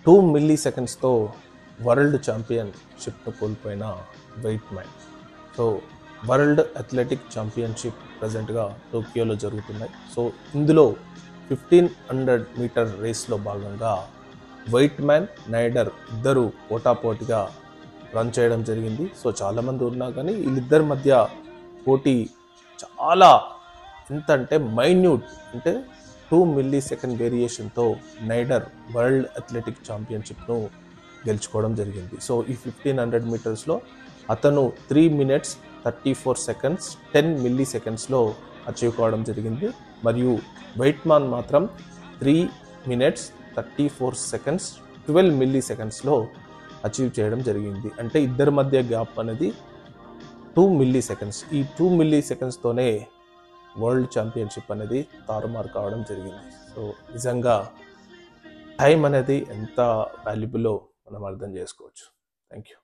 2 milli సెకండ్స్తో world ఛాంపియన్షిప్ను కోల్పోయిన weight man. So world athletic championship ప్రజెంట్గా టోక్యోలో జరుగుతున్నాయి. సో ఇందులో 1500 మీటర్ రేస్లో భాగంగా వెయిట్ మ్యాన్, నైడర్ ఇద్దరు పోటాపోటీగా రన్ చేయడం జరిగింది. సో చాలామంది ఉన్నా కానీ వీళ్ళిద్దరి మధ్య పోటీ చాలా ఎంత అంటే మైన్యూట్, అంటే 2 మిల్లీ సెకండ్ వేరియేషన్తో నైడర్ వరల్డ్ అథ్లెటిక్ ఛాంపియన్షిప్ను గెలుచుకోవడం జరిగింది. సో ఈ 1500 మీటర్స్లో అతను 3 minutes 34 seconds 10 మిల్లీ సెకండ్స్లో అచీవ్ కావడం జరిగింది. మరియు వెయిట్ మ్యాన్ మాత్రం 3 minutes 34 seconds 12 మిల్లీ సెకండ్స్లో అచీవ్ చేయడం జరిగింది. అంటే ఇద్దరి మధ్య గ్యాప్ అనేది 2 మిల్లీ సెకండ్స్. ఈ 2 మిల్లీ సెకండ్స్తోనే వరల్డ్ ఛాంపియన్షిప్ అనేది తారుమారు కావడం జరిగింది. సో నిజంగా టైం అనేది ఎంత వాల్యుబుల్లో మనం అర్థం చేసుకోవచ్చు. Thank you.